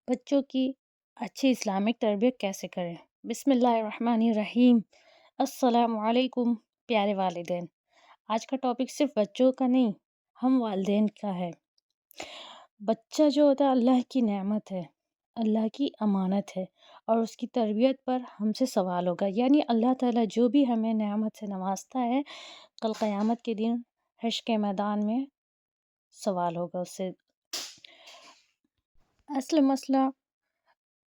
بچوں کی اچھی اسلامک تربیت کیسے کریں؟ بسم اللہ الرحمن الرحیم۔ السلام علیکم پیارے والدین۔ آج کا ٹاپک صرف بچوں کا نہیں، ہم والدین کا ہے۔ بچہ جو ہوتا ہے اللہ کی نعمت ہے، اللہ کی امانت ہے، اور اس کی تربیت پر ہم سے سوال ہوگا۔ یعنی اللہ تعالیٰ جو بھی ہمیں نعمت سے نوازتا ہے، کل قیامت کے دن حشر کے میدان میں سوال ہوگا اس سے۔ اصل مسئلہ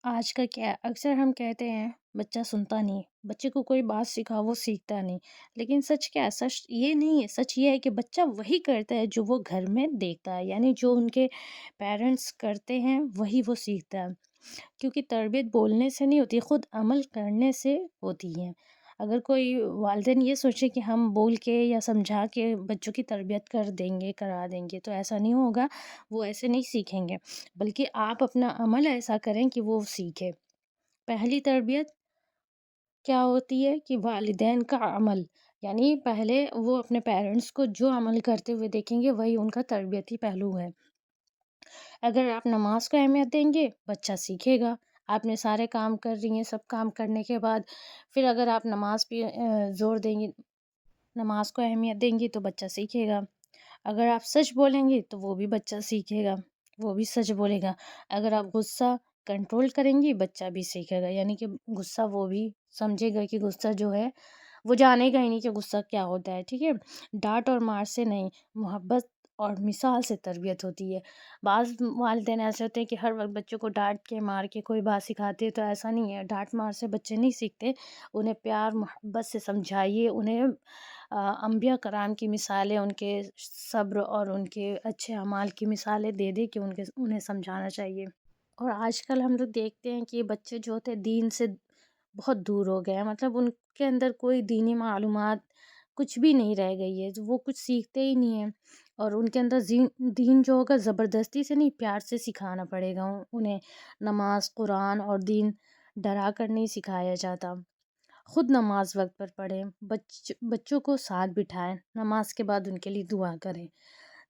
آج کا کیا ہے؟ اکثر ہم کہتے ہیں بچہ سنتا نہیں، بچے کو کوئی بات سکھاؤ وہ سیکھتا نہیں، لیکن سچ کیا ہے؟ سچ یہ نہیں ہے، سچ یہ ہے کہ بچہ وہی کرتا ہے جو وہ گھر میں دیکھتا ہے، یعنی جو ان کے پیرنٹس کرتے ہیں وہی وہ سیکھتا ہے، کیونکہ تربیت بولنے سے نہیں ہوتی، خود عمل کرنے سے ہوتی ہے۔ اگر کوئی والدین یہ سوچے کہ ہم بول کے یا سمجھا کے بچوں کی تربیت کر دیں گے، کرا دیں گے، تو ایسا نہیں ہوگا، وہ ایسے نہیں سیکھیں گے، بلکہ آپ اپنا عمل ایسا کریں کہ وہ سیکھے۔ پہلی تربیت کیا ہوتی ہے کہ والدین کا عمل، یعنی پہلے وہ اپنے پیرنٹس کو جو عمل کرتے ہوئے دیکھیں گے وہی ان کا تربیتی پہلو ہے۔ اگر آپ نماز کو اہمیت دیں گے بچہ سیکھے گا، آپ نے سارے کام کر رہی ہیں، سب کام کرنے کے بعد پھر اگر آپ نماز پہ زور دیں گی، نماز کو اہمیت دیں گی تو بچہ سیکھے گا۔ اگر آپ سچ بولیں گے تو وہ بھی بچہ سیکھے گا، وہ بھی سچ بولے گا۔ اگر آپ غصہ کنٹرول کریں گی بچہ بھی سیکھے گا، یعنی کہ غصہ وہ بھی سمجھے گا کہ غصہ جو ہے وہ جانے گا ہی نہیں کہ غصہ کیا ہوتا ہے، ٹھیک ہے۔ ڈانٹ اور مار سے نہیں، محبت اور مثال سے تربیت ہوتی ہے۔ بعض والدین ایسے ہوتے ہیں کہ ہر وقت بچوں کو ڈانٹ کے مار کے کوئی بات سکھاتے ہیں، تو ایسا نہیں ہے، ڈانٹ مار سے بچے نہیں سیکھتے، انہیں پیار محبت سے سمجھائیے، انہیں انبیاء کرام کی مثالیں، ان کے صبر اور ان کے اچھے اعمال کی مثالیں دے دے کہ انہیں سمجھانا چاہیے۔ اور آج کل ہم لوگ دیکھتے ہیں کہ بچے جو ہوتے ہیں دین سے بہت دور ہو گئے ہیں، مطلب ان کے اندر کوئی دینی معلومات کچھ بھی نہیں رہ گئی ہے، وہ کچھ سیکھتے ہی نہیں ہیں، اور ان کے اندر دین جو ہوگا زبردستی سے نہیں، پیار سے سکھانا پڑے گا انہیں۔ نماز، قرآن اور دین ڈرا کر نہیں سکھایا جاتا۔ خود نماز وقت پر پڑھیں، بچوں کو ساتھ بٹھائیں، نماز کے بعد ان کے لیے دعا کریں۔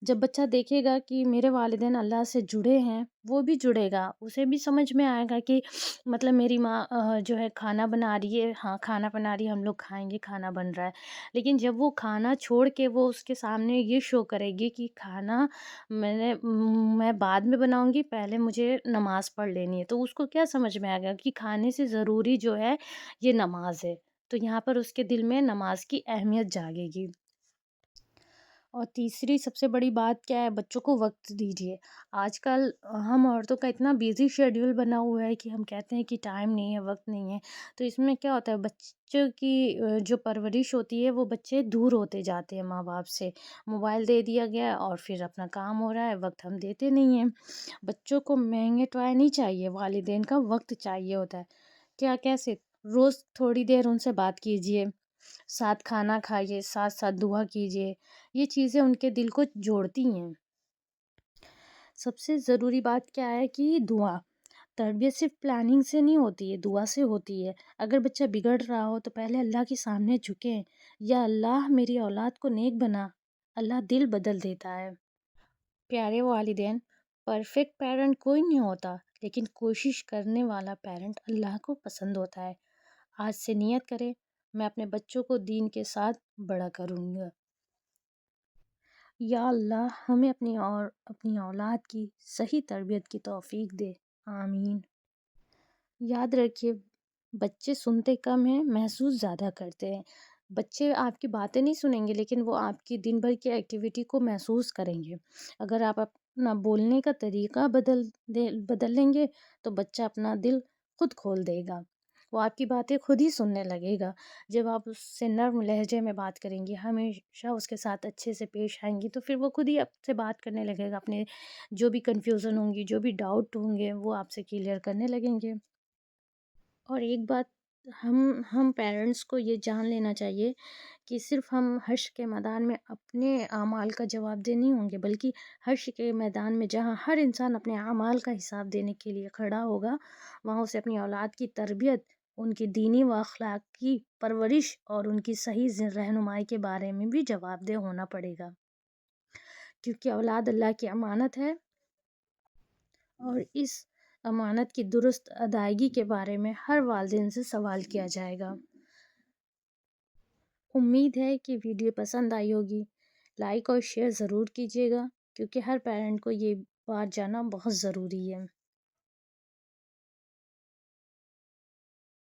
جب بچہ دیکھے گا کہ میرے والدین اللہ سے جڑے ہیں، وہ بھی جڑے گا، اسے بھی سمجھ میں آئے گا کہ مطلب میری ماں جو ہے کھانا بنا رہی ہے، ہاں کھانا بنا رہی ہے، ہم لوگ کھائیں گے، کھانا بن رہا ہے۔ لیکن جب وہ کھانا چھوڑ کے وہ اس کے سامنے یہ شو کرے گی کہ کھانا میں بعد میں بناؤں گی، پہلے مجھے نماز پڑھ لینی ہے، تو اس کو کیا سمجھ میں آئے گا کہ کھانے سے ضروری جو ہے یہ نماز ہے، تو یہاں پر اس کے دل میں نماز کی اہمیت جاگے گی۔ اور تیسری سب سے بڑی بات کیا ہے؟ بچوں کو وقت دیجیے۔ آج کل ہم عورتوں کا اتنا بیزی شیڈیول بنا ہوا ہے کہ ہم کہتے ہیں کہ ٹائم نہیں ہے، وقت نہیں ہے، تو اس میں کیا ہوتا ہے، بچوں کی جو پرورش ہوتی ہے وہ بچے دور ہوتے جاتے ہیں ماں باپ سے، موبائل دے دیا گیا اور پھر اپنا کام ہو رہا ہے، وقت ہم دیتے نہیں ہیں۔ بچوں کو مہنگے ٹوائے نہیں چاہیے، والدین کا وقت چاہیے ہوتا ہے۔ کیا کیسے؟ روز تھوڑی دیر ان سے بات کیجیے، ساتھ کھانا کھائیے، ساتھ ساتھ دعا کیجیے، یہ چیزیں ان کے دل کو جوڑتی ہیں۔ سب سے ضروری بات کیا ہے کہ دعا۔ تربیت صرف پلاننگ سے نہیں ہوتی ہے، دعا سے ہوتی ہے۔ اگر بچہ بگڑ رہا ہو تو پہلے اللہ کے سامنے جھکیں، یا اللہ میری اولاد کو نیک بنا، اللہ دل بدل دیتا ہے۔ پیارے والدین، پرفیکٹ پیرنٹ کوئی نہیں ہوتا، لیکن کوشش کرنے والا پیرنٹ اللہ کو پسند ہوتا ہے۔ آج سے نیت کریں، میں اپنے بچوں کو دین کے ساتھ بڑا کروں گا۔ یا اللہ ہمیں اپنی اولاد کی صحیح تربیت کی توفیق دے، آمین۔ یاد رکھیے، بچے سنتے کم ہیں، محسوس زیادہ کرتے ہیں۔ بچے آپ کی باتیں نہیں سنیں گے، لیکن وہ آپ کی دن بھر کی ایکٹیویٹی کو محسوس کریں گے۔ اگر آپ اپنا بولنے کا طریقہ بدل لیں گے تو بچہ اپنا دل خود کھول دے گا، وہ آپ کی باتیں خود ہی سننے لگے گا۔ جب آپ اس سے نرم لہجے میں بات کریں گی، ہمیشہ اس کے ساتھ اچھے سے پیش آئیں گی، تو پھر وہ خود ہی آپ سے بات کرنے لگے گا، اپنے جو بھی کنفیوژن ہوں گی، جو بھی ڈاؤٹ ہوں گے، وہ آپ سے کلیئر کرنے لگیں گے۔ اور ایک بات ہم پیرنٹس کو یہ جان لینا چاہیے کہ صرف ہم حشر کے میدان میں اپنے اعمال کا جواب دہ نہیں ہوں گے، بلکہ حشر کے میدان میں جہاں ہر انسان اپنے اعمال کا حساب دینے کے لیے کھڑا ہوگا، وہاں اسے اپنی اولاد کی تربیت، ان کی دینی و اخلاقی پرورش اور ان کی صحیح رہنمائی کے بارے میں بھی جواب دہ ہونا پڑے گا، کیونکہ اولاد اللہ کی امانت ہے، اور اس امانت کی درست ادائیگی کے بارے میں ہر والدین سے سوال کیا جائے گا۔ امید ہے کہ ویڈیو پسند آئی ہوگی۔ لائک اور شیئر ضرور کیجیے گا کیونکہ ہر پیرنٹ کو یہ بات جاننا بہت ضروری ہے۔